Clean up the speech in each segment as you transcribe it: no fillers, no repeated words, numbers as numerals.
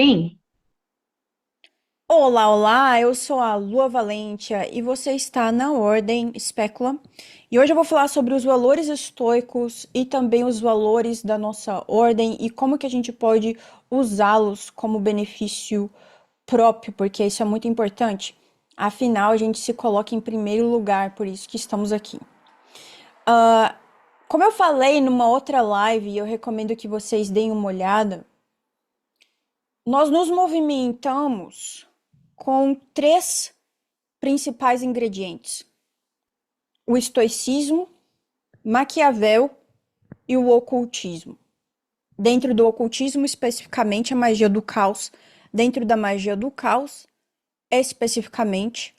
Bem, Olá, olá, eu sou a Lua Valentia e você está na Ordem Specula. E hoje eu vou falar sobre os valores estoicos e também os valores da nossa ordem e como que a gente pode usá-los como benefício próprio, porque isso é muito importante. Afinal, a gente se coloca em primeiro lugar, por isso que estamos aqui. Como eu falei numa outra live, e eu recomendo que vocês deem uma olhada, nós nos movimentamos com três principais ingredientes: o estoicismo, Maquiavel e o ocultismo. Dentro do ocultismo, especificamente, a magia do caos. Dentro da magia do caos, especificamente,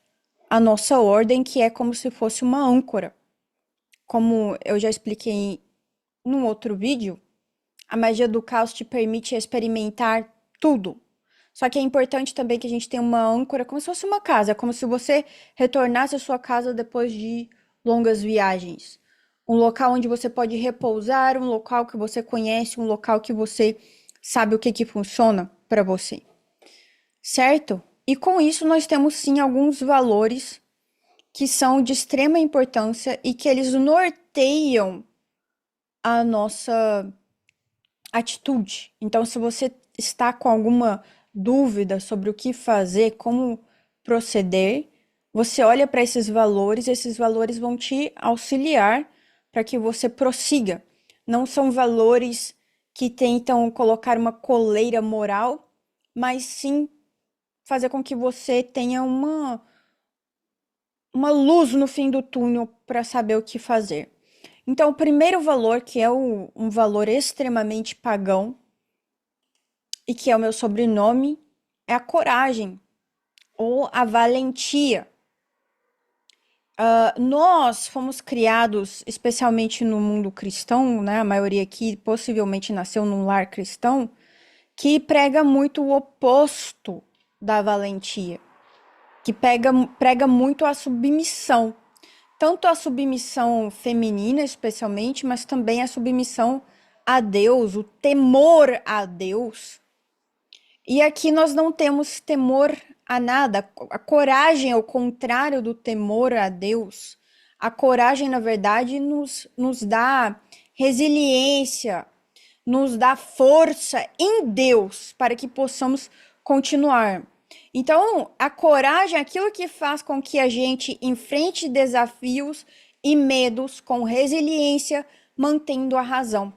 a nossa ordem, que é como se fosse uma âncora. Como eu já expliquei num outro vídeo, a magia do caos te permite experimentar tudo. Só que é importante também que a gente tenha uma âncora, como se fosse uma casa, como se você retornasse à sua casa depois de longas viagens. Um local onde você pode repousar, um local que você conhece, um local que você sabe o que que funciona para você, certo? E com isso nós temos sim alguns valores que são de extrema importância e que eles norteiam a nossa atitude. Então, se você está com alguma dúvida sobre o que fazer, como proceder, você olha para esses valores vão te auxiliar para que você prossiga. Não são valores que tentam colocar uma coleira moral, mas sim fazer com que você tenha uma luz no fim do túnel para saber o que fazer. Então, o primeiro valor, que é um valor extremamente pagão, e que é o meu sobrenome, é a coragem ou a valentia. Nós fomos criados, especialmente no mundo cristão, né? A maioria aqui possivelmente nasceu num lar cristão, que prega muito o oposto da valentia, que prega muito a submissão. Tanto a submissão feminina, especialmente, mas também a submissão a Deus, o temor a Deus. E aqui nós não temos temor a nada. A coragem, ao contrário do temor a Deus, a coragem, na verdade, nos dá resiliência, nos dá força em Deus para que possamos continuar. Então, a coragem é aquilo que faz com que a gente enfrente desafios e medos com resiliência, mantendo a razão.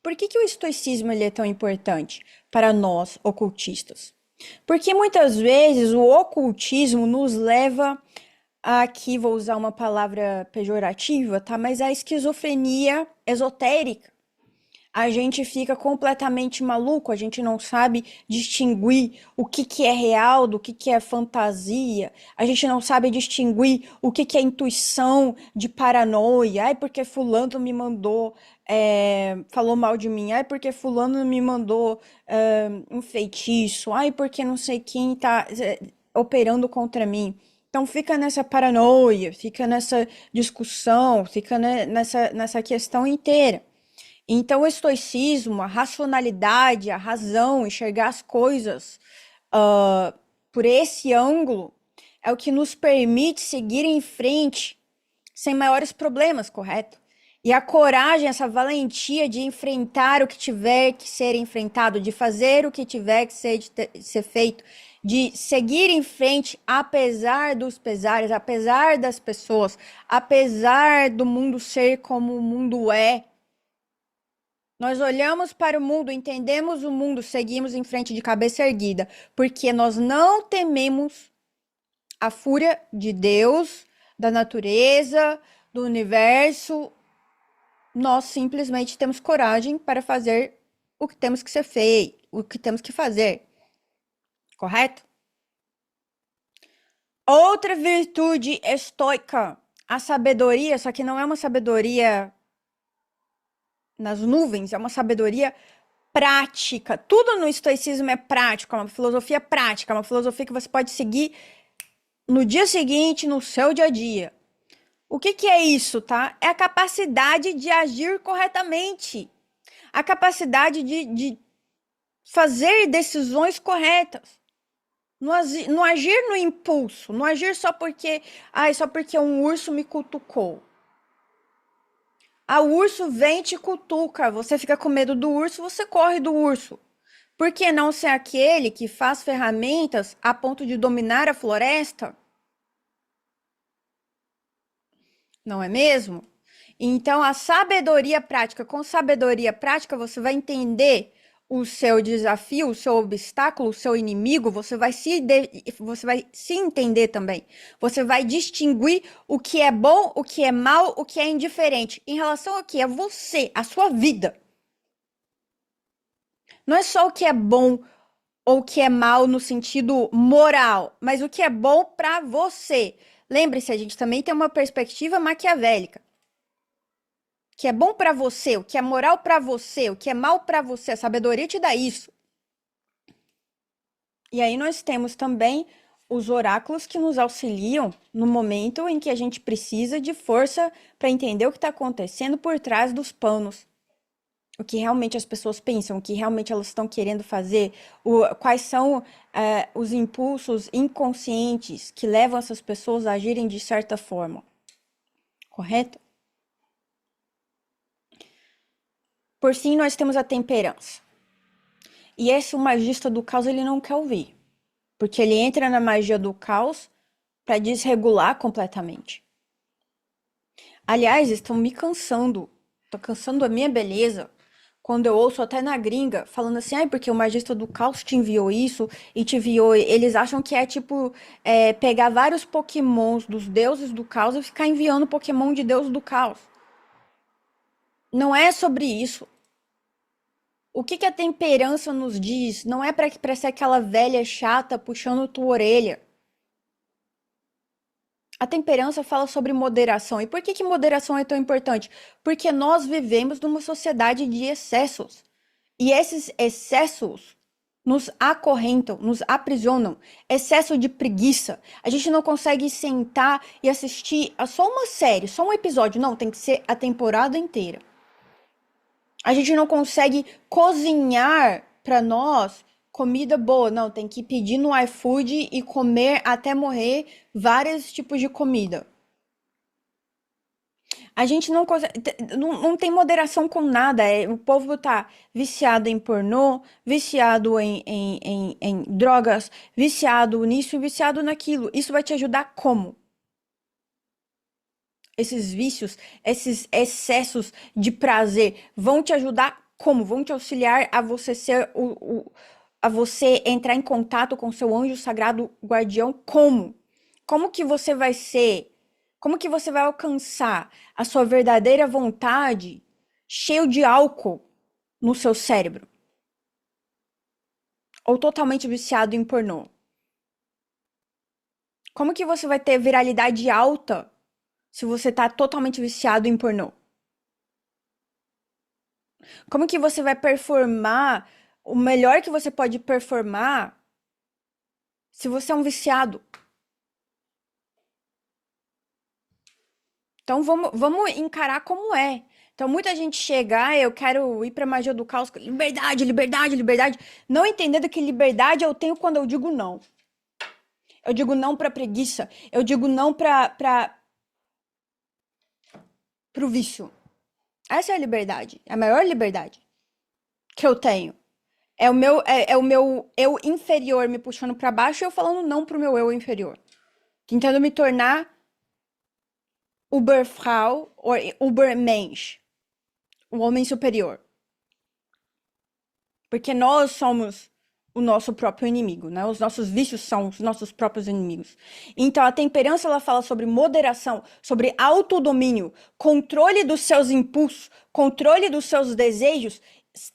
Por que que o estoicismo ele é tão importante para nós ocultistas? Porque muitas vezes o ocultismo nos leva a, aqui vou usar uma palavra pejorativa, tá? Mas a esquizofrenia esotérica. A gente fica completamente maluco, a gente não sabe distinguir o que que é real do que é fantasia, a gente não sabe distinguir o que que é intuição de paranoia. Ai, porque fulano me mandou, falou mal de mim. Ai, porque fulano me mandou um feitiço. Ai, porque não sei quem tá operando contra mim. Então fica nessa paranoia, fica nessa discussão, fica nessa questão inteira. Então, o estoicismo, a racionalidade, a razão, enxergar as coisas por esse ângulo, é o que nos permite seguir em frente sem maiores problemas, correto? E a coragem, essa valentia de enfrentar o que tiver que ser enfrentado, de fazer o que tiver que ser feito, de seguir em frente apesar dos pesares, apesar das pessoas, apesar do mundo ser como o mundo é. Nós olhamos para o mundo, entendemos o mundo, seguimos em frente de cabeça erguida, porque nós não tememos a fúria de Deus, da natureza, do universo. Nós simplesmente temos coragem para fazer o que temos que ser feito, o que temos que fazer, correto? Outra virtude estoica, a sabedoria, só que não é uma sabedoria nas nuvens, é uma sabedoria prática. Tudo no estoicismo é prático, é uma filosofia prática, é uma filosofia que você pode seguir no dia seguinte, no seu dia a dia. O que que é isso, tá? É a capacidade de agir corretamente. A capacidade de fazer decisões corretas. Não agir no impulso, não agir só porque um urso me cutucou. O urso vem e te cutuca, você fica com medo do urso, você corre do urso. Por que não ser aquele que faz ferramentas a ponto de dominar a floresta? Não é mesmo? Então, com sabedoria prática, você vai entender o seu desafio, o seu obstáculo, o seu inimigo, você vai se entender também. Você vai distinguir o que é bom, o que é mal, o que é indiferente, em relação ao que é você, a sua vida. Não é só o que é bom ou o que é mal no sentido moral, mas o que é bom para você. Lembre-se, a gente também tem uma perspectiva maquiavélica. O que é bom para você, o que é moral para você, o que é mal para você, a sabedoria te dá isso. E aí nós temos também os oráculos que nos auxiliam no momento em que a gente precisa de força para entender o que está acontecendo por trás dos panos. O que realmente as pessoas pensam, o que realmente elas estão querendo fazer, quais são os impulsos inconscientes que levam essas pessoas a agirem de certa forma. Correto? Por fim, nós temos a temperança. E esse o magista do caos ele não quer ouvir, porque ele entra na magia do caos para desregular completamente. Aliás, estão me cansando, tô cansando a minha beleza quando eu ouço até na gringa falando assim, porque o magista do caos te enviou isso e te enviou. Eles acham que é tipo pegar vários pokémons dos deuses do caos e ficar enviando pokémon de deus do caos. Não é sobre isso. O que a temperança nos diz não é para ser aquela velha chata puxando tua orelha. A temperança fala sobre moderação. E por que moderação é tão importante? Porque nós vivemos numa sociedade de excessos. E esses excessos nos acorrentam, nos aprisionam. Excesso de preguiça. A gente não consegue sentar e assistir a só uma série, só um episódio. Não, tem que ser a temporada inteira. A gente não consegue cozinhar para nós comida boa. Não, tem que pedir no iFood e comer até morrer vários tipos de comida. A gente não consegue, não tem moderação com nada. O povo tá viciado em pornô, viciado em drogas, viciado nisso e viciado naquilo. Isso vai te ajudar como? Esses vícios, esses excessos de prazer vão te ajudar como? Vão te auxiliar a você ser a você entrar em contato com seu anjo sagrado guardião como? Como que você vai ser? Como que você vai alcançar a sua verdadeira vontade cheio de álcool no seu cérebro? Ou totalmente viciado em pornô? Como que você vai ter viralidade alta se você tá totalmente viciado em pornô? Como que você vai performar o melhor que você pode performar se você é um viciado? Então vamos encarar como é. Então muita gente chega, eu quero ir pra magia do caos, liberdade, liberdade, liberdade, não entendendo que liberdade eu tenho quando eu digo não. Eu digo não pra preguiça, eu digo não pro vício. Essa é a liberdade, é a maior liberdade que eu tenho. É o meu eu inferior me puxando pra baixo e eu falando não pro meu eu inferior. Tentando me tornar Uberfrau ou Ubermensch, o homem superior. Porque nós somos o nosso próprio inimigo, né? Os nossos vícios são os nossos próprios inimigos. Então, a temperança, ela fala sobre moderação, sobre autodomínio, controle dos seus impulsos, controle dos seus desejos.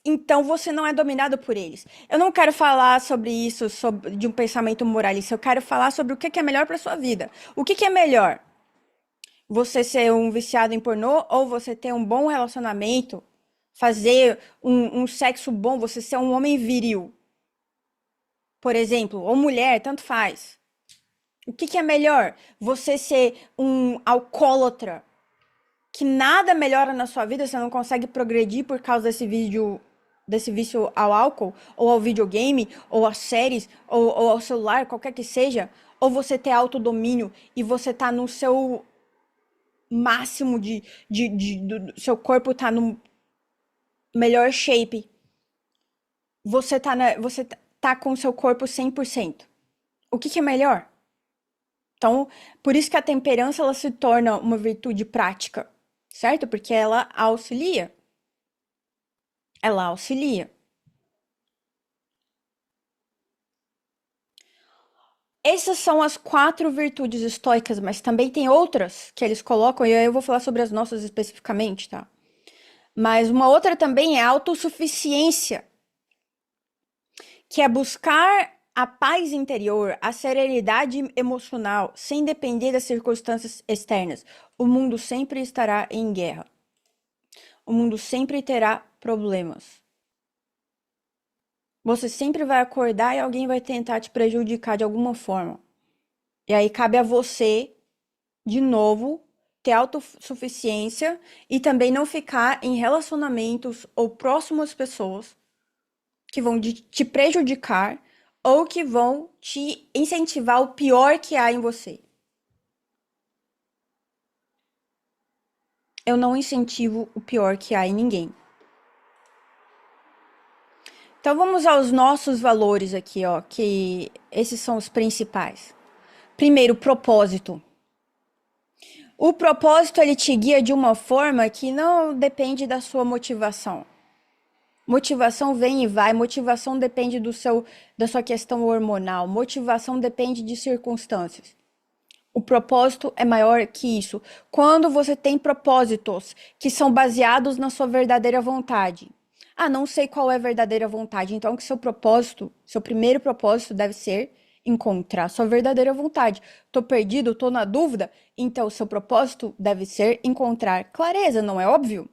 Então, você não é dominado por eles. Eu não quero falar sobre isso, de um pensamento moralista. Eu quero falar sobre o que é melhor para sua vida. O que é melhor? Você ser um viciado em pornô ou você ter um bom relacionamento, fazer um sexo bom, você ser um homem viril, por exemplo, ou mulher, tanto faz. O que é melhor? Você ser um alcoólatra, que nada melhora na sua vida, você não consegue progredir por causa desse vício desse vício ao álcool, ou ao videogame, ou às séries, ou ao celular, qualquer que seja, ou você ter autodomínio e você tá no seu máximo seu corpo tá no melhor shape, você tá com o seu corpo 100%. O que é melhor? Então, por isso que a temperança ela se torna uma virtude prática, certo? Porque ela auxilia. Ela auxilia. Essas são as 4 virtudes estoicas, mas também tem outras que eles colocam, e aí eu vou falar sobre as nossas especificamente, tá? Mas uma outra também é a autossuficiência, que é buscar a paz interior, a serenidade emocional, sem depender das circunstâncias externas. O mundo sempre estará em guerra. O mundo sempre terá problemas. Você sempre vai acordar e alguém vai tentar te prejudicar de alguma forma. E aí cabe a você, de novo, ter autossuficiência e também não ficar em relacionamentos ou próximas pessoas que vão te prejudicar ou que vão te incentivar o pior que há em você. Eu não incentivo o pior que há em ninguém. Então vamos aos nossos valores aqui, ó, que esses são os principais. Primeiro, propósito. O propósito ele te guia de uma forma que não depende da sua motivação. Motivação vem e vai, motivação depende da sua questão hormonal, motivação depende de circunstâncias. O propósito é maior que isso. Quando você tem propósitos que são baseados na sua verdadeira vontade. Ah, não sei qual é a verdadeira vontade. Então, que seu propósito, seu primeiro propósito deve ser encontrar sua verdadeira vontade. Tô perdido, tô na dúvida. Então, seu propósito deve ser encontrar clareza, não é óbvio?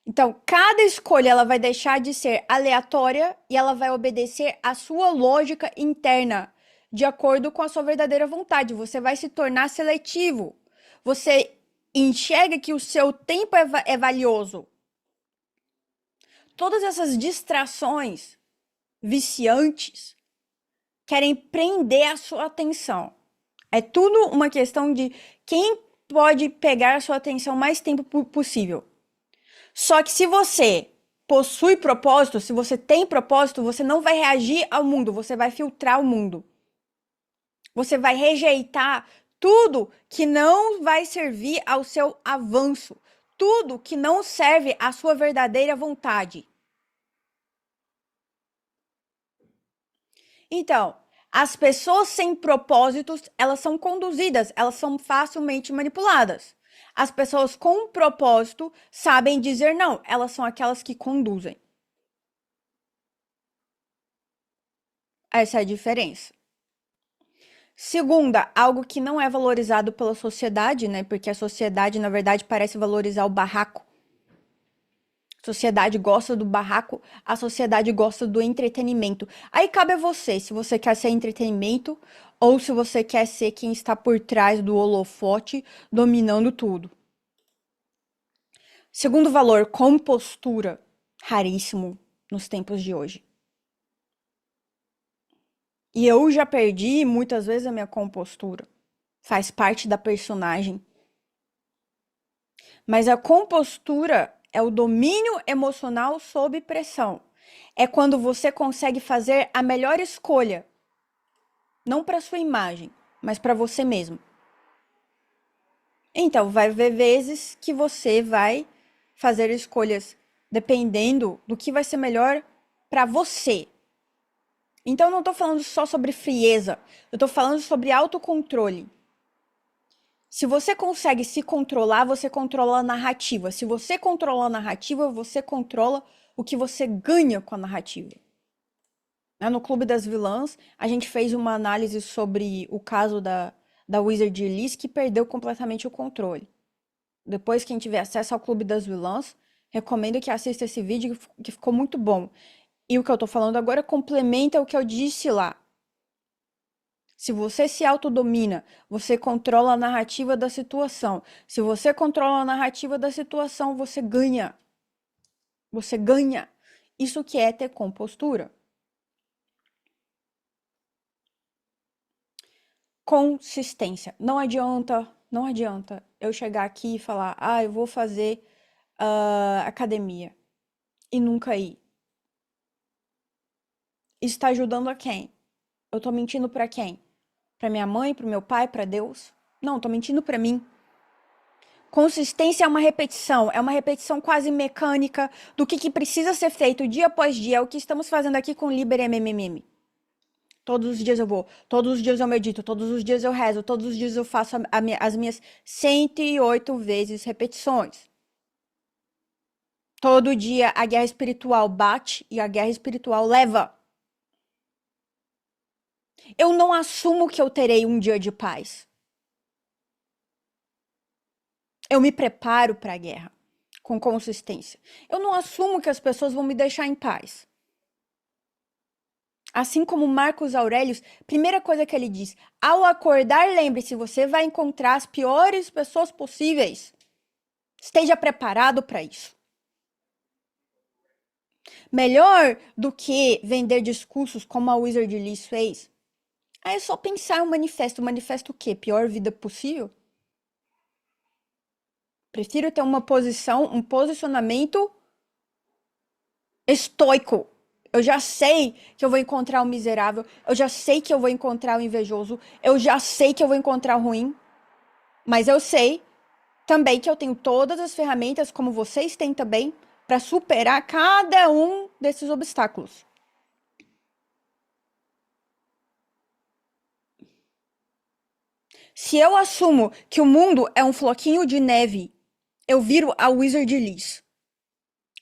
Então, cada escolha ela vai deixar de ser aleatória e ela vai obedecer à sua lógica interna, de acordo com a sua verdadeira vontade. Você vai se tornar seletivo. Você enxerga que o seu tempo é valioso. Todas essas distrações viciantes querem prender a sua atenção. É tudo uma questão de quem pode pegar a sua atenção mais tempo possível. Só que se você possui propósito, se você tem propósito, você não vai reagir ao mundo, você vai filtrar o mundo. Você vai rejeitar tudo que não vai servir ao seu avanço, tudo que não serve à sua verdadeira vontade. Então, as pessoas sem propósitos, elas são conduzidas, elas são facilmente manipuladas. As pessoas com propósito sabem dizer não, elas são aquelas que conduzem. Essa é a diferença. Segunda, algo que não é valorizado pela sociedade, né? Porque a sociedade, na verdade, parece valorizar o barraco. A sociedade gosta do barraco, a sociedade gosta do entretenimento. Aí cabe a você, se você quer ser entretenimento ou se você quer ser quem está por trás do holofote, dominando tudo. Segundo valor, compostura, raríssimo nos tempos de hoje. E eu já perdi muitas vezes a minha compostura. Faz parte da personagem. Mas a compostura é o domínio emocional sob pressão. É quando você consegue fazer a melhor escolha, não para sua imagem, mas para você mesmo. Então, vai haver vezes que você vai fazer escolhas dependendo do que vai ser melhor para você. Então, eu não estou falando só sobre frieza, eu estou falando sobre autocontrole. Se você consegue se controlar, você controla a narrativa. Se você controla a narrativa, você controla o que você ganha com a narrativa. No Clube das Vilãs, a gente fez uma análise sobre o caso da Wizard Elise, que perdeu completamente o controle. Depois, quem tiver acesso ao Clube das Vilãs, recomendo que assista esse vídeo, que ficou muito bom. E o que eu tô falando agora complementa o que eu disse lá. Se você se autodomina, você controla a narrativa da situação. Se você controla a narrativa da situação, você ganha. Você ganha. Isso que é ter compostura. Consistência. Não adianta eu chegar aqui e falar, eu vou fazer academia e nunca ir. Isso tá ajudando a quem? Eu tô mentindo pra quem? Pra minha mãe, pro meu pai, pra Deus? Não, tô mentindo pra mim. Consistência é uma repetição quase mecânica do que precisa ser feito dia após dia, é o que estamos fazendo aqui com o Liber MMM. Todos os dias eu vou, todos os dias eu medito, todos os dias eu rezo, todos os dias eu faço as minhas 108 vezes repetições. Todo dia a guerra espiritual bate e a guerra espiritual leva. Eu não assumo que eu terei um dia de paz. Eu me preparo para a guerra com consistência. Eu não assumo que as pessoas vão me deixar em paz. Assim como Marcos Aurelius, primeira coisa que ele diz: ao acordar, lembre-se, você vai encontrar as piores pessoas possíveis. Esteja preparado para isso. Melhor do que vender discursos como a Wizard Liz fez, é só pensar um manifesto. Manifesto o quê? Pior vida possível? Prefiro ter uma posição, um posicionamento estoico. Eu já sei que eu vou encontrar o miserável, eu já sei que eu vou encontrar o invejoso, eu já sei que eu vou encontrar o ruim, mas eu sei também que eu tenho todas as ferramentas, como vocês têm também, para superar cada um desses obstáculos. Se eu assumo que o mundo é um floquinho de neve, eu viro a Wizard Liz,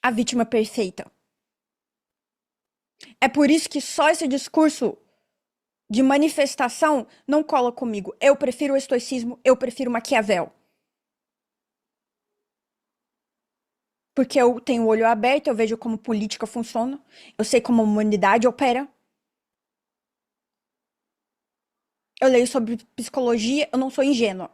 a vítima perfeita. É por isso que só esse discurso de manifestação não cola comigo. Eu prefiro o estoicismo, eu prefiro Maquiavel. Porque eu tenho o olho aberto, eu vejo como política funciona, eu sei como a humanidade opera. Eu leio sobre psicologia, eu não sou ingênua.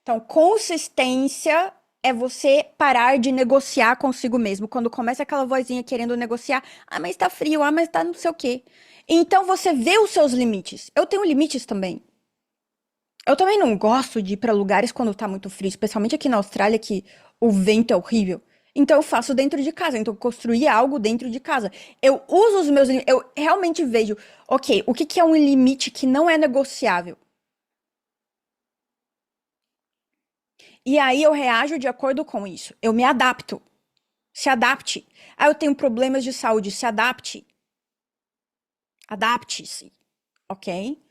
Então, consistência é você parar de negociar consigo mesmo. Quando começa aquela vozinha querendo negociar, mas tá frio, mas tá não sei o quê. Então você vê os seus limites. Eu tenho limites também. Eu também não gosto de ir pra lugares quando tá muito frio, especialmente aqui na Austrália, que o vento é horrível. Então eu faço dentro de casa, então eu construí algo dentro de casa. Eu uso os meus limites, eu realmente vejo, ok, o que é um limite que não é negociável? E aí eu reajo de acordo com isso. Eu me adapto. Se adapte. Eu tenho problemas de saúde, se adapte. Adapte-se, ok?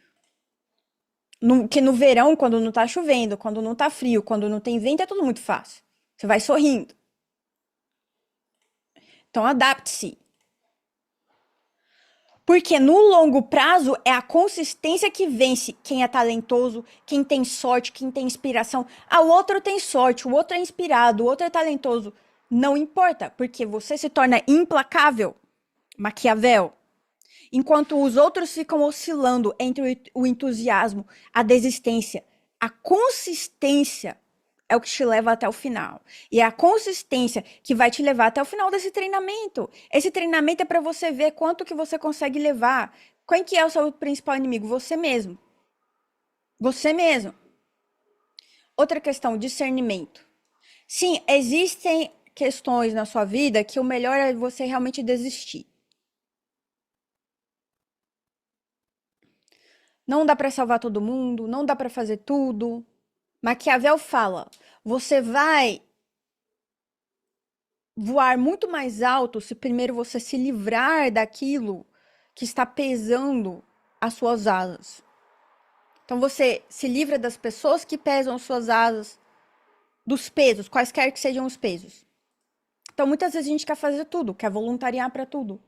Que no verão, quando não tá chovendo, quando não tá frio, quando não tem vento, é tudo muito fácil. Você vai sorrindo. Então, adapte-se. Porque no longo prazo é a consistência que vence quem é talentoso, quem tem sorte, quem tem inspiração. O outro tem sorte, o outro é inspirado, o outro é talentoso. Não importa, porque você se torna implacável, Maquiavel. Enquanto os outros ficam oscilando entre o entusiasmo, a desistência, a consistência é o que te leva até o final. E é a consistência que vai te levar até o final desse treinamento. Esse treinamento é para você ver quanto que você consegue levar. Quem que é o seu principal inimigo? Você mesmo. Você mesmo. Outra questão, discernimento. Sim, existem questões na sua vida que o melhor é você realmente desistir. Não dá para salvar todo mundo, não dá para fazer tudo. Maquiavel fala: você vai voar muito mais alto se primeiro você se livrar daquilo que está pesando as suas asas. Então você se livra das pessoas que pesam as suas asas, dos pesos, quaisquer que sejam os pesos. Então muitas vezes a gente quer fazer tudo, quer voluntariar para tudo,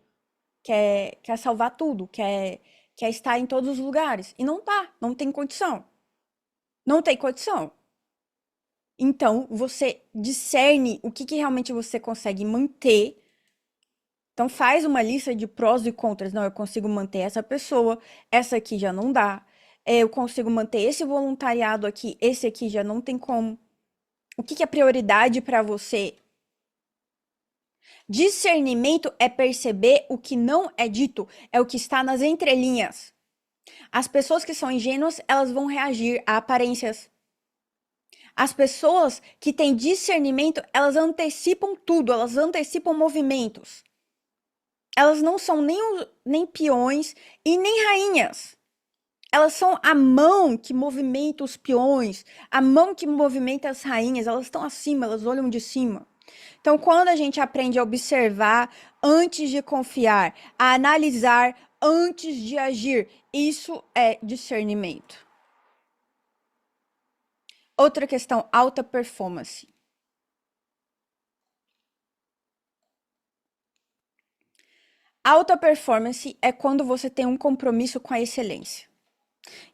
quer salvar tudo, quer estar em todos os lugares. E não tá, não tem condição. Não tem condição. Então, você discerne o que realmente você consegue manter. Então, faz uma lista de prós e contras. Não, eu consigo manter essa pessoa, essa aqui já não dá. Eu consigo manter esse voluntariado aqui, esse aqui já não tem como. O que que é prioridade para você? Discernimento é perceber o que não é dito, é o que está nas entrelinhas. As pessoas que são ingênuas, elas vão reagir a aparências. As pessoas que têm discernimento, elas antecipam tudo, elas antecipam movimentos. Elas não são nem peões e nem rainhas. Elas são a mão que movimenta os peões, a mão que movimenta as rainhas, elas estão acima, elas olham de cima. Então, quando a gente aprende a observar antes de confiar, a analisar antes de agir, isso é discernimento. Outra questão, alta performance. Alta performance é quando você tem um compromisso com a excelência.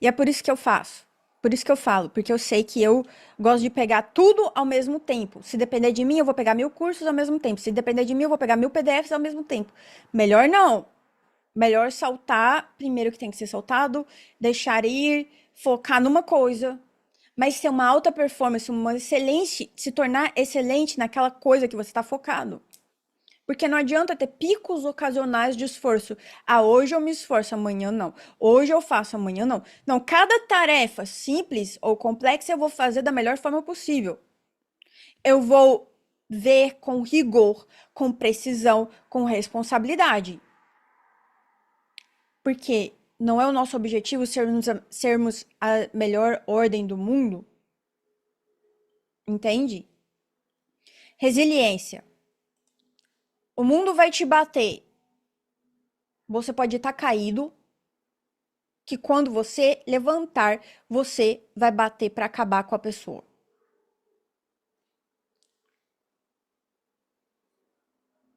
E é por isso que eu faço. Por isso que eu falo, porque eu sei que eu gosto de pegar tudo ao mesmo tempo. Se depender de mim, eu vou pegar 1.000 cursos ao mesmo tempo. Se depender de mim, eu vou pegar 1.000 PDFs ao mesmo tempo. Melhor não. Melhor saltar primeiro o que tem que ser saltado, deixar ir, focar numa coisa, mas ter uma alta performance, uma excelente, se tornar excelente naquela coisa que você está focado. Porque não adianta ter picos ocasionais de esforço. Ah, hoje eu me esforço, amanhã não. Hoje eu faço, amanhã não. Não, cada tarefa simples ou complexa eu vou fazer da melhor forma possível. Eu vou ver com rigor, com precisão, com responsabilidade. Porque não é o nosso objetivo sermos a melhor ordem do mundo. Entende? Resiliência. O mundo vai te bater. Você pode estar caído, que quando você levantar, você vai bater para acabar com a pessoa.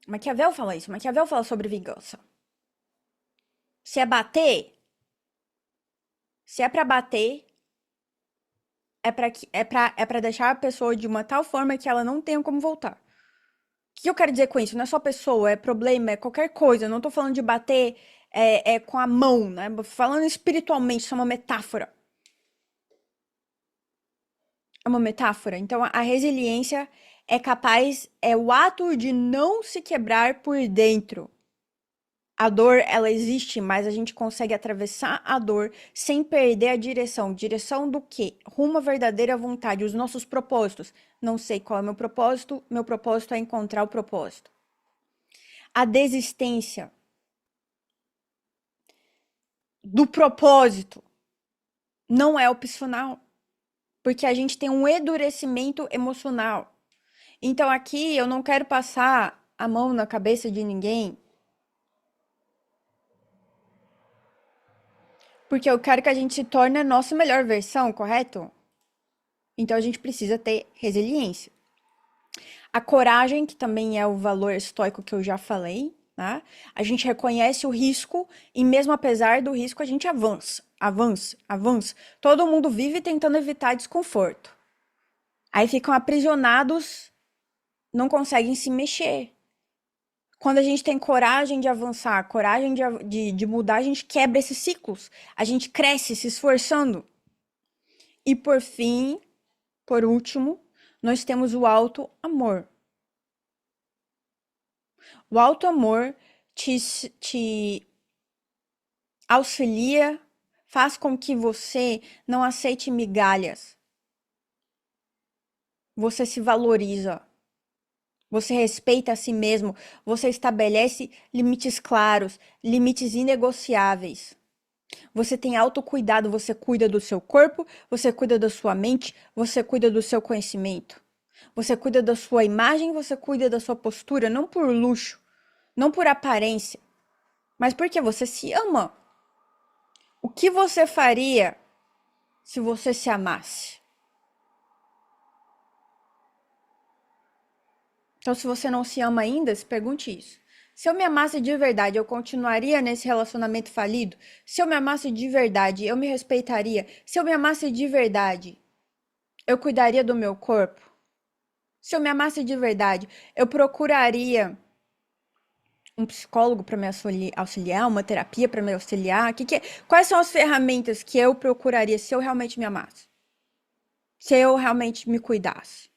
Maquiavel fala isso. Maquiavel fala sobre vingança. Se é bater, se é para bater, é para deixar a pessoa de uma tal forma que ela não tenha como voltar. O que eu quero dizer com isso? Não é só pessoa, é problema, é qualquer coisa. Eu não tô falando de bater com a mão, né? Falando espiritualmente, isso é uma metáfora. É uma metáfora. Então, a resiliência é o ato de não se quebrar por dentro. A dor, ela existe, mas a gente consegue atravessar a dor sem perder a direção. Direção do quê? Rumo à verdadeira vontade, os nossos propósitos. Não sei qual é o meu propósito é encontrar o propósito. A desistência do propósito não é opcional, porque a gente tem um endurecimento emocional. Então aqui eu não quero passar a mão na cabeça de ninguém, porque eu quero que a gente se torne a nossa melhor versão, correto? Então a gente precisa ter resiliência. A coragem, que também é o valor estoico que eu já falei, né? A gente reconhece o risco e mesmo apesar do risco a gente avança, avança, avança. Todo mundo vive tentando evitar desconforto. Aí ficam aprisionados, não conseguem se mexer. Quando a gente tem coragem de avançar, coragem de mudar, a gente quebra esses ciclos. A gente cresce se esforçando. E por fim, por último, nós temos o alto amor. O alto amor te auxilia, faz com que você não aceite migalhas. Você se valoriza. Você respeita a si mesmo. Você estabelece limites claros, limites inegociáveis. Você tem autocuidado, você cuida do seu corpo, você cuida da sua mente, você cuida do seu conhecimento. Você cuida da sua imagem, você cuida da sua postura, não por luxo, não por aparência, mas porque você se ama. O que você faria se você se amasse? Então, se você não se ama ainda, se pergunte isso. Se eu me amasse de verdade, eu continuaria nesse relacionamento falido? Se eu me amasse de verdade, eu me respeitaria? Se eu me amasse de verdade, eu cuidaria do meu corpo? Se eu me amasse de verdade, eu procuraria um psicólogo para me auxiliar, uma terapia para me auxiliar? Quais são as ferramentas que eu procuraria se eu realmente me amasse? Se eu realmente me cuidasse?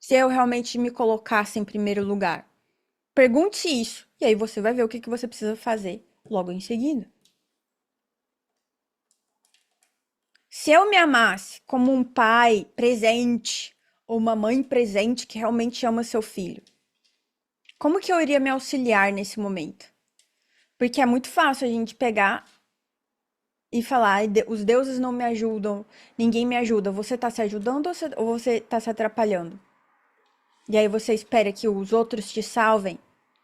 Se eu realmente me colocasse em primeiro lugar? Pergunte isso. E aí você vai ver o que que você precisa fazer logo em seguida. Se eu me amasse como um pai presente ou uma mãe presente que realmente ama seu filho, como que eu iria me auxiliar nesse momento? Porque é muito fácil a gente pegar e falar, "Ai, os deuses não me ajudam, ninguém me ajuda. Você tá se ajudando ou você tá se atrapalhando? E aí você espera que os outros te salvem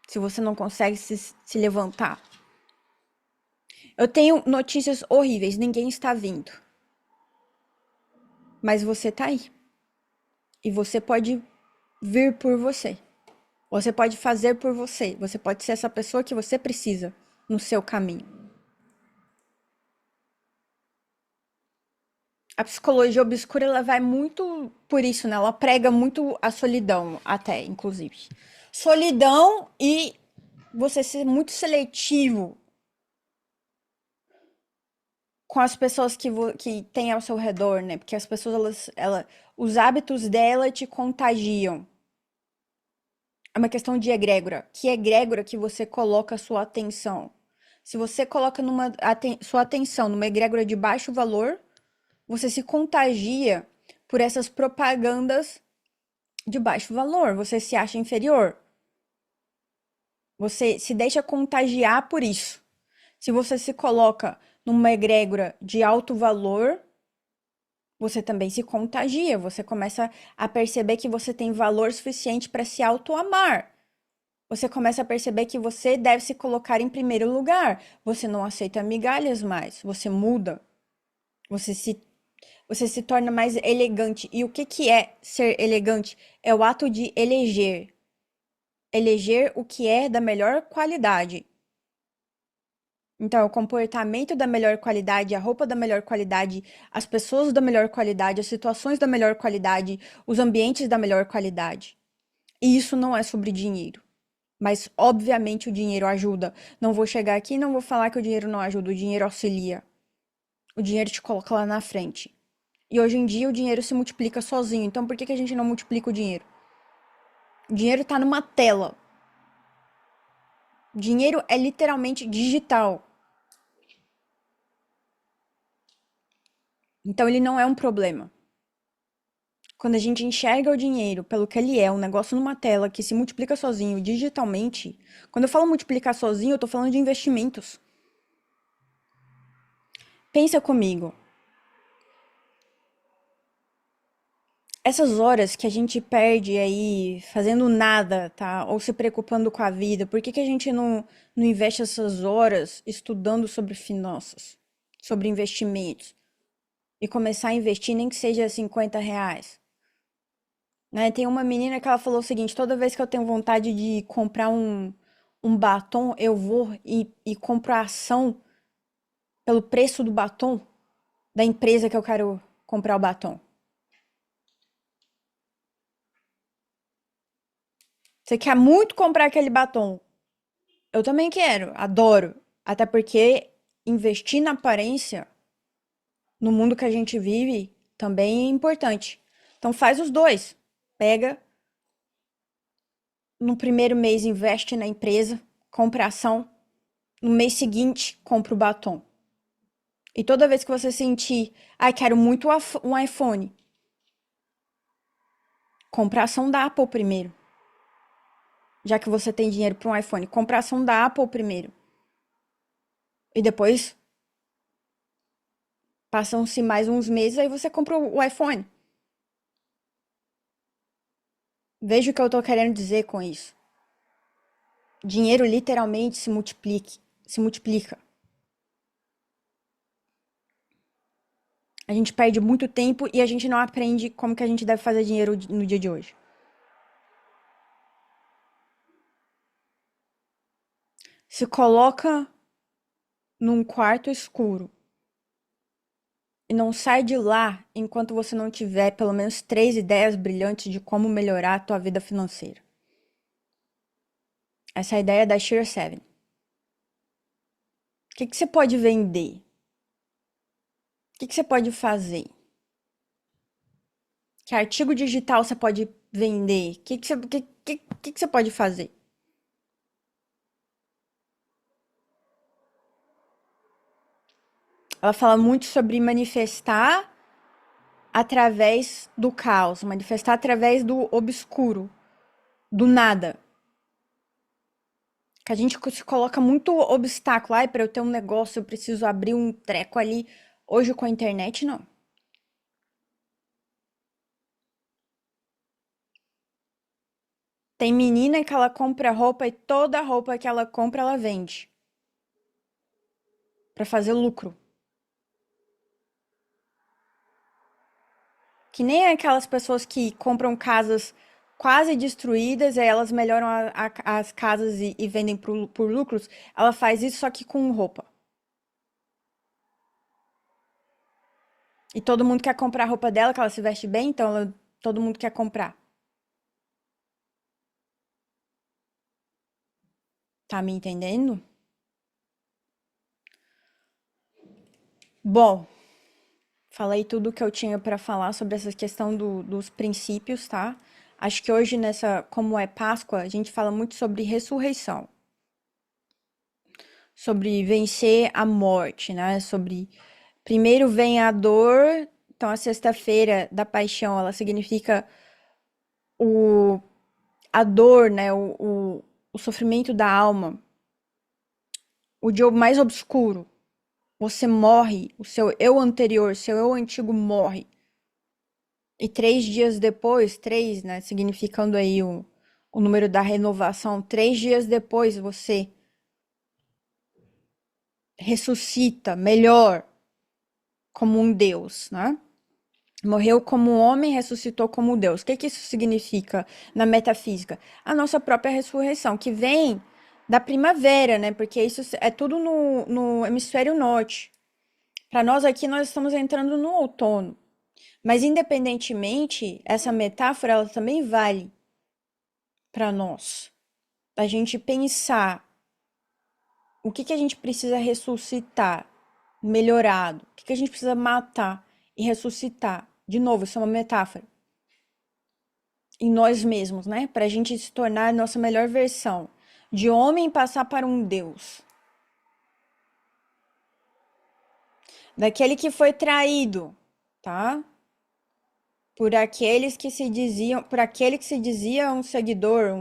se você não consegue se levantar. Eu tenho notícias horríveis, ninguém está vindo. Mas você tá aí. E você pode vir por você. Você pode fazer por você. Você pode ser essa pessoa que você precisa no seu caminho. A psicologia obscura, ela vai muito por isso, né? Ela prega muito a solidão, até, inclusive. Solidão e você ser muito seletivo com as pessoas que tem ao seu redor, né? Porque as pessoas, os hábitos dela te contagiam. É uma questão de egrégora. Que egrégora que você coloca a sua atenção? Se você coloca sua atenção numa egrégora de baixo valor, você se contagia por essas propagandas de baixo valor. Você se acha inferior. Você se deixa contagiar por isso. Se você se coloca numa egrégora de alto valor, você também se contagia. Você começa a perceber que você tem valor suficiente para se auto-amar. Você começa a perceber que você deve se colocar em primeiro lugar. Você não aceita migalhas mais. Você muda. Você se, você se torna mais elegante. E o que que é ser elegante? É o ato de eleger. Eleger o que é da melhor qualidade. Então, o comportamento da melhor qualidade, a roupa da melhor qualidade, as pessoas da melhor qualidade, as situações da melhor qualidade, os ambientes da melhor qualidade. E isso não é sobre dinheiro. Mas, obviamente, o dinheiro ajuda. Não vou chegar aqui e não vou falar que o dinheiro não ajuda. O dinheiro auxilia. O dinheiro te coloca lá na frente. E hoje em dia o dinheiro se multiplica sozinho. Então, por que que a gente não multiplica o dinheiro? O dinheiro tá numa tela. Dinheiro é literalmente digital. Então, ele não é um problema. Quando a gente enxerga o dinheiro pelo que ele é, um negócio numa tela que se multiplica sozinho digitalmente. Quando eu falo multiplicar sozinho, eu tô falando de investimentos. Pensa comigo. Essas horas que a gente perde aí fazendo nada, tá? Ou se preocupando com a vida, por que que a gente não investe essas horas estudando sobre finanças, sobre investimentos? E começar a investir nem que seja R$ 50, né? Tem uma menina que ela falou o seguinte: toda vez que eu tenho vontade de comprar um batom, eu vou e compro a ação pelo preço do batom da empresa que eu quero comprar o batom. Você quer muito comprar aquele batom. Eu também quero, adoro. Até porque investir na aparência, no mundo que a gente vive, também é importante. Então faz os dois. Pega, no primeiro mês investe na empresa, compra ação. No mês seguinte, compra o batom. E toda vez que você sentir, ai, quero muito um iPhone, compra a ação da Apple primeiro. Já que você tem dinheiro para um iPhone, compra a ação da Apple primeiro. E depois passam-se mais uns meses, aí você compra o iPhone. Veja o que eu tô querendo dizer com isso. Dinheiro literalmente se multiplica. A gente perde muito tempo e a gente não aprende como que a gente deve fazer dinheiro no dia de hoje. Se coloca num quarto escuro e não sai de lá enquanto você não tiver pelo menos 3 ideias brilhantes de como melhorar a tua vida financeira. Essa é a ideia da Sheer Seven. O que que você pode vender? O que que você pode fazer? Que artigo digital você pode vender? Que você pode fazer? Ela fala muito sobre manifestar através do caos, manifestar através do obscuro, do nada. Que a gente se coloca muito obstáculo. Ai, para eu ter um negócio, eu preciso abrir um treco ali. Hoje com a internet, não. Tem menina que ela compra roupa e toda roupa que ela compra, ela vende. Pra fazer lucro. Que nem aquelas pessoas que compram casas quase destruídas, aí elas melhoram as casas e vendem por lucros. Ela faz isso só que com roupa. E todo mundo quer comprar a roupa dela, que ela se veste bem, então todo mundo quer comprar. Tá me entendendo? Bom, falei tudo que eu tinha pra falar sobre essa questão dos princípios, tá? Acho que hoje, como é Páscoa, a gente fala muito sobre ressurreição, sobre vencer a morte, né? Sobre primeiro vem a dor, então a sexta-feira da paixão, ela significa o, a dor, né? O sofrimento da alma, o dia mais obscuro. Você morre, o seu eu anterior, seu eu antigo morre. E 3 dias depois, três, né, significando aí o número da renovação, 3 dias depois você ressuscita melhor como um Deus, né? Morreu como um homem, ressuscitou como um Deus. O que que isso significa na metafísica? A nossa própria ressurreição, que vem da primavera, né? Porque isso é tudo no hemisfério norte. Para nós aqui, nós estamos entrando no outono. Mas independentemente, essa metáfora ela também vale para nós. A gente pensar o que que a gente precisa ressuscitar, melhorado, o que que a gente precisa matar e ressuscitar. De novo, isso é uma metáfora. Em nós mesmos, né? Para a gente se tornar a nossa melhor versão. De homem passar para um Deus. Daquele que foi traído, tá? Por aqueles que se diziam, por aquele que se dizia um seguidor,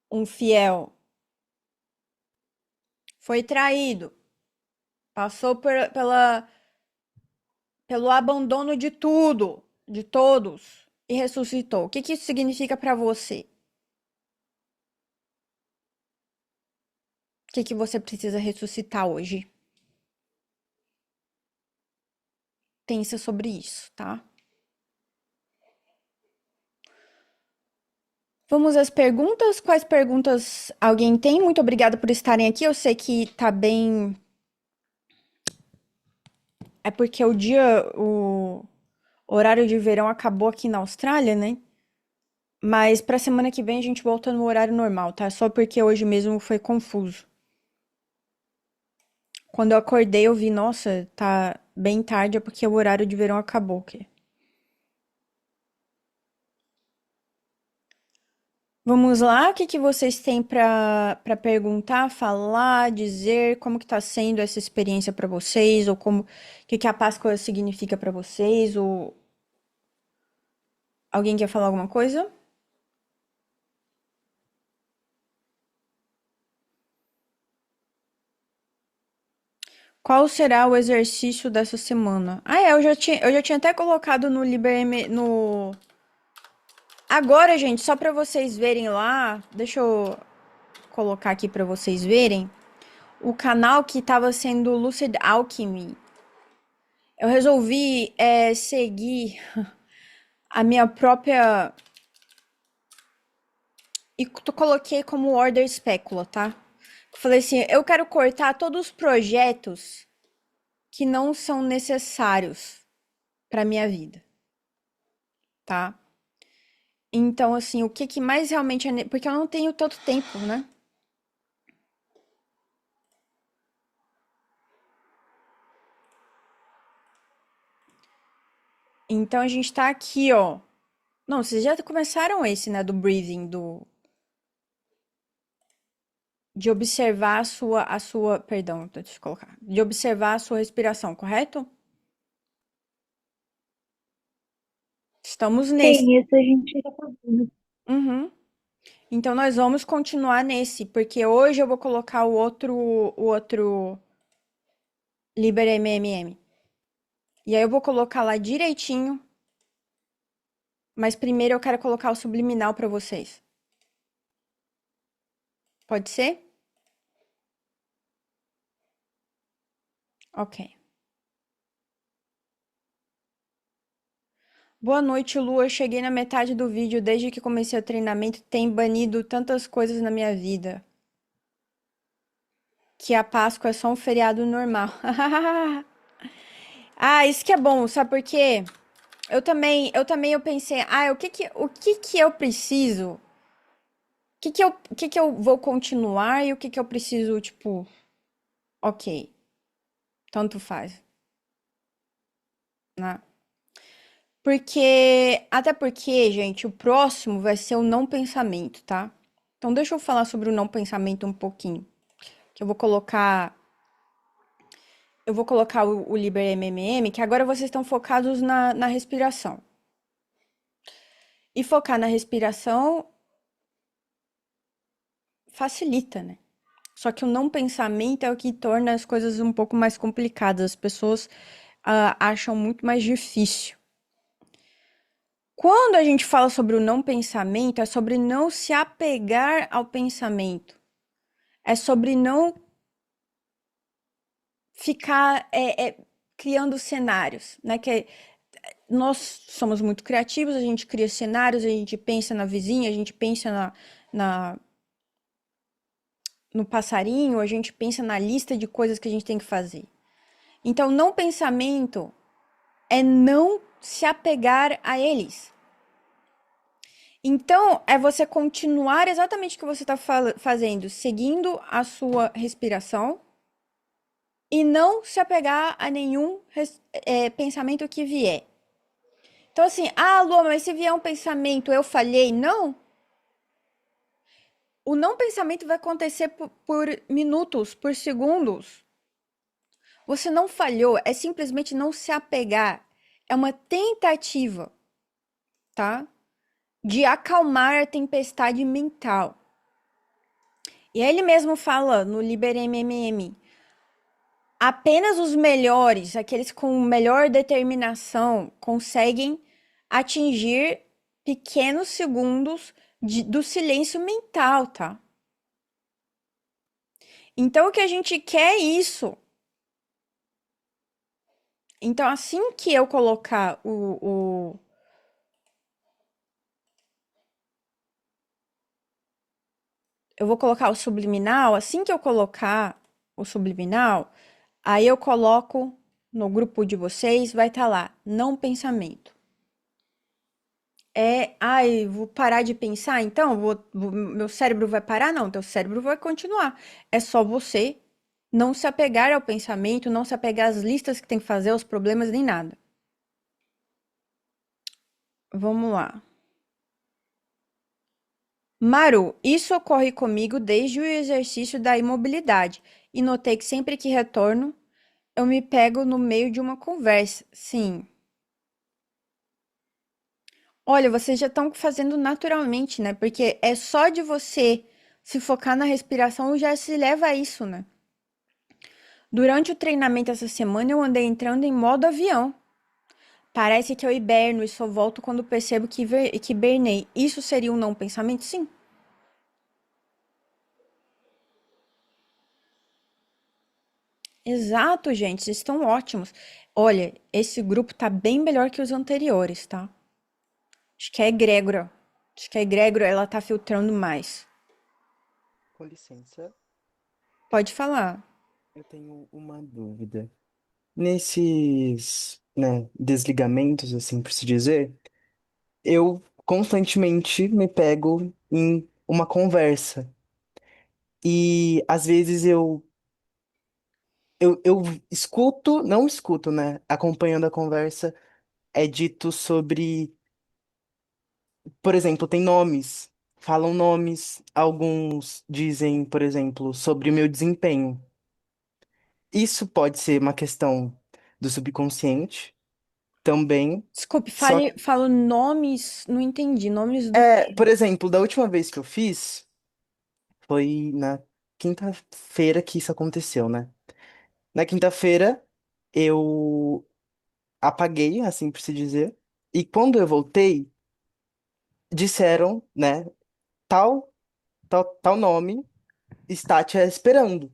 um fiel. Foi traído. Passou pelo abandono de tudo, de todos, e ressuscitou. O que que isso significa para você? O que que você precisa ressuscitar hoje? Pensa sobre isso, tá? Vamos às perguntas. Quais perguntas alguém tem? Muito obrigada por estarem aqui. Eu sei que tá bem. É porque o horário de verão acabou aqui na Austrália, né? Mas pra semana que vem a gente volta no horário normal, tá? Só porque hoje mesmo foi confuso. Quando eu acordei, eu vi, nossa, tá bem tarde, é porque o horário de verão acabou, aqui. Vamos lá, o que que vocês têm para perguntar, falar, dizer, como que tá sendo essa experiência para vocês, ou como, o que que a Páscoa significa para vocês, ou alguém quer falar alguma coisa? Qual será o exercício dessa semana? Ah, é, eu já tinha até colocado no Liber, no... Agora, gente, só para vocês verem lá, deixa eu colocar aqui para vocês verem. O canal que estava sendo Lucid Alchemy. Eu resolvi seguir a minha própria. E coloquei como Order Specula, tá? Falei assim: eu quero cortar todos os projetos que não são necessários para minha vida, tá? Então, assim, o que que mais realmente é. Porque eu não tenho tanto tempo, né? Então a gente tá aqui, ó. Não, vocês já começaram esse, né, do breathing, do de observar perdão, deixa eu colocar, de observar a sua respiração, correto? Estamos nesse. Sim, isso a gente já tá vendo. Uhum. Então nós vamos continuar nesse, porque hoje eu vou colocar o outro Liber MMM. E aí eu vou colocar lá direitinho, mas primeiro eu quero colocar o subliminal para vocês. Pode ser? Ok. Boa noite, Lu. Eu cheguei na metade do vídeo. Desde que comecei o treinamento, tem banido tantas coisas na minha vida. Que a Páscoa é só um feriado normal. Ah, isso que é bom, sabe por quê? Eu pensei, o que que eu preciso? O que que eu vou continuar e o que que eu preciso, tipo, ok, tanto faz, né? Até porque, gente, o próximo vai ser o não pensamento, tá? Então deixa eu falar sobre o não pensamento um pouquinho, que eu vou colocar o Liber MMM, que agora vocês estão focados na respiração. E focar na respiração facilita, né? Só que o não pensamento é o que torna as coisas um pouco mais complicadas. As pessoas acham muito mais difícil. Quando a gente fala sobre o não pensamento, é sobre não se apegar ao pensamento. É sobre não ficar criando cenários, né? Nós somos muito criativos, a gente cria cenários, a gente pensa na vizinha, a gente pensa na, no passarinho, a gente pensa na lista de coisas que a gente tem que fazer. Então, não pensamento é não se apegar a eles. Então, é você continuar exatamente o que você está fazendo, seguindo a sua respiração e não se apegar a nenhum pensamento que vier. Então, assim, Lua, mas se vier um pensamento, eu falhei? Não. O não pensamento vai acontecer por minutos, por segundos. Você não falhou, é simplesmente não se apegar. É uma tentativa, tá? De acalmar a tempestade mental. E ele mesmo fala no Liber MMM, apenas os melhores, aqueles com melhor determinação, conseguem atingir pequenos segundos do silêncio mental, tá? Então, o que a gente quer é isso. Então, assim que eu colocar eu vou colocar o subliminal, assim que eu colocar o subliminal, aí eu coloco no grupo de vocês, vai estar lá, não pensamento. Vou parar de pensar, então meu cérebro vai parar? Não, teu cérebro vai continuar. É só você não se apegar ao pensamento, não se apegar às listas que tem que fazer, aos problemas, nem nada. Vamos lá. Maru, isso ocorre comigo desde o exercício da imobilidade e notei que sempre que retorno, eu me pego no meio de uma conversa. Sim. Olha, vocês já estão fazendo naturalmente, né? Porque é só de você se focar na respiração já se leva a isso, né? Durante o treinamento essa semana eu andei entrando em modo avião. Parece que eu hiberno e só volto quando percebo que hibernei. Isso seria um não pensamento? Sim. Exato, gente. Vocês estão ótimos. Olha, esse grupo tá bem melhor que os anteriores, tá? Acho que é a egrégora. Acho que a egrégora, ela tá filtrando mais. Com licença, Pode falar. eu tenho uma dúvida. Nesses, né, desligamentos, assim por se dizer, eu constantemente me pego em uma conversa. E às vezes eu escuto, não escuto, né, acompanhando a conversa, é dito sobre, por exemplo, tem nomes, falam nomes, alguns dizem, por exemplo, sobre o meu desempenho. Isso pode ser uma questão do subconsciente também, Desculpe, só falo nomes, não entendi. Nomes do é, quê? por exemplo, da última vez que eu fiz, foi na quinta-feira que isso aconteceu, né? Na quinta-feira, eu apaguei, assim por se dizer, e quando eu voltei, disseram, né, tal, tal nome está te esperando.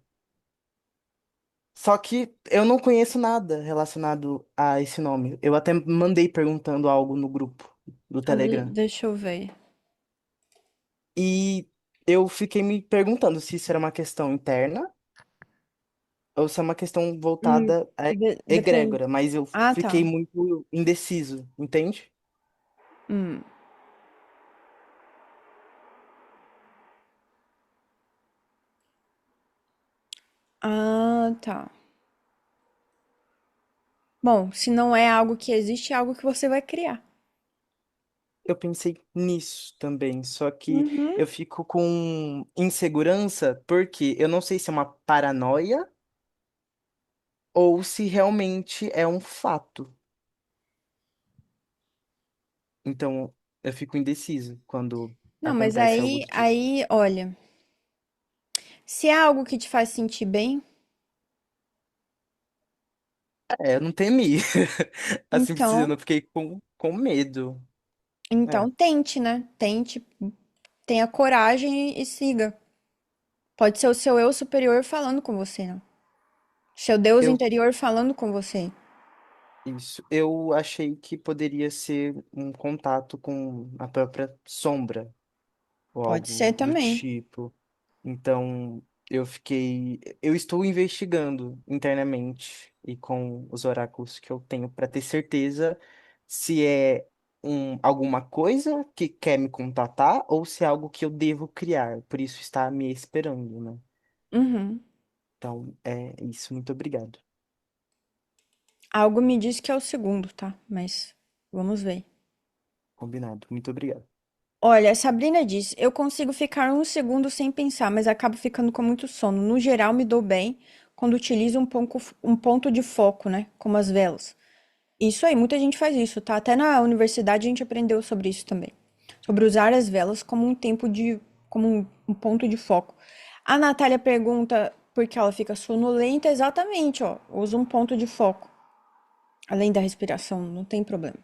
Só que eu não conheço nada relacionado a esse nome. Eu até mandei perguntando algo no grupo do Telegram. Deixa eu ver. E eu fiquei me perguntando se isso era uma questão interna ou se é uma questão Hum, voltada à depende. egrégora, mas eu Ah, fiquei tá. muito indeciso, entende? Hum. Ah, tá. Bom, se não é algo que existe, é algo que você vai criar. Eu pensei nisso também, só que Uhum. eu fico com insegurança porque eu não sei se é uma paranoia ou se realmente é um fato. Então, eu fico indeciso quando Não, mas acontece algo do tipo. olha, se é algo que te faz sentir bem, É, eu não temi. Assim, precisando, então, eu fiquei com medo. É, então tente, né? Tente, tenha coragem e siga. Pode ser o seu eu superior falando com você, né? Seu Deus eu, interior falando com você. isso. Eu achei que poderia ser um contato com a própria sombra, ou Pode ser algo do também. tipo. Então, eu estou investigando internamente e com os oráculos que eu tenho para ter certeza se é alguma coisa que quer me contatar ou se é algo que eu devo criar. Por isso está me esperando, né? Uhum. Então, é isso. Muito obrigado. Algo me diz que é o segundo, tá? Mas vamos ver. Combinado. Muito obrigado. Olha, a Sabrina diz: eu consigo ficar um segundo sem pensar, mas acabo ficando com muito sono. No geral, me dou bem quando utilizo um ponto de foco, né? Como as velas. Isso aí, muita gente faz isso, tá? Até na universidade a gente aprendeu sobre isso também. Sobre usar as velas como como um ponto de foco. A Natália pergunta por que ela fica sonolenta. Exatamente, ó. Usa um ponto de foco. Além da respiração, não tem problema.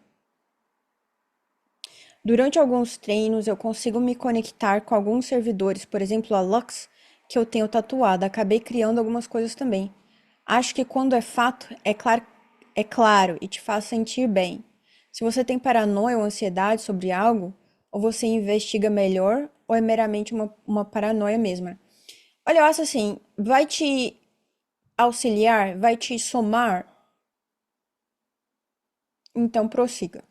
Durante alguns treinos, eu consigo me conectar com alguns servidores, por exemplo, a Lux, que eu tenho tatuada. Acabei criando algumas coisas também. Acho que quando é fato, é claro e te faz sentir bem. Se você tem paranoia ou ansiedade sobre algo, ou você investiga melhor, ou é meramente uma paranoia mesmo. Olha, eu acho assim, vai te auxiliar, vai te somar, então prossiga.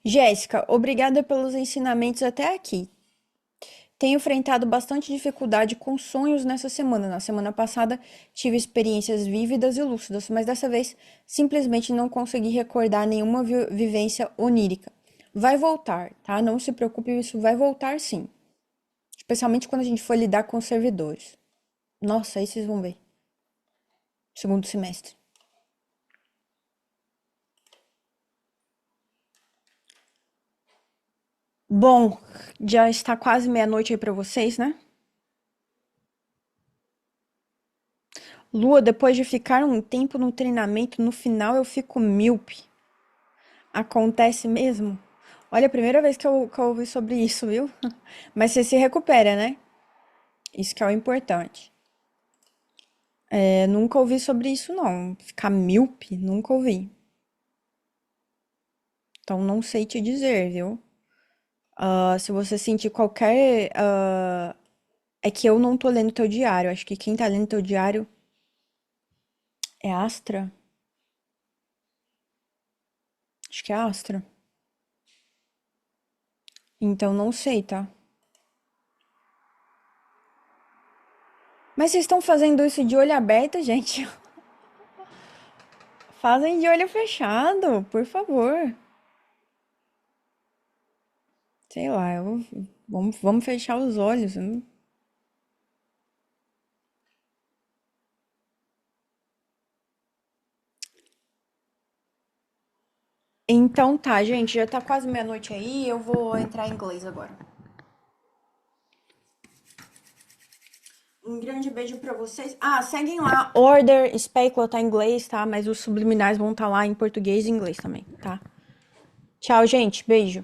Jéssica, obrigada pelos ensinamentos até aqui. Tenho enfrentado bastante dificuldade com sonhos nessa semana. Na semana passada tive experiências vívidas e lúcidas, mas dessa vez simplesmente não consegui recordar nenhuma vivência onírica. Vai voltar, tá? Não se preocupe, isso vai voltar sim. Especialmente quando a gente for lidar com os servidores. Nossa, aí vocês vão ver. Segundo semestre. Bom, já está quase meia-noite aí pra vocês, né? Lua, depois de ficar um tempo no treinamento, no final eu fico míope. Acontece mesmo? Olha, a primeira vez que eu ouvi sobre isso, viu? Mas você se recupera, né? Isso que é o importante. É, nunca ouvi sobre isso, não. Ficar míope, nunca ouvi. Então não sei te dizer, viu? Ah, se você sentir qualquer. É que eu não tô lendo teu diário. Acho que quem tá lendo teu diário é a Astra. Acho que é a Astra. Então não sei, tá? Mas vocês estão fazendo isso de olho aberto, gente? Fazem de olho fechado, por favor. Sei lá, vamos fechar os olhos. Então tá, gente, já tá quase meia-noite aí, eu vou entrar em inglês agora. Um grande beijo pra vocês. Ah, seguem lá. Order, Speculum tá em inglês, tá? Mas os subliminais vão estar lá em português e inglês também, tá? Tchau, gente. Beijo.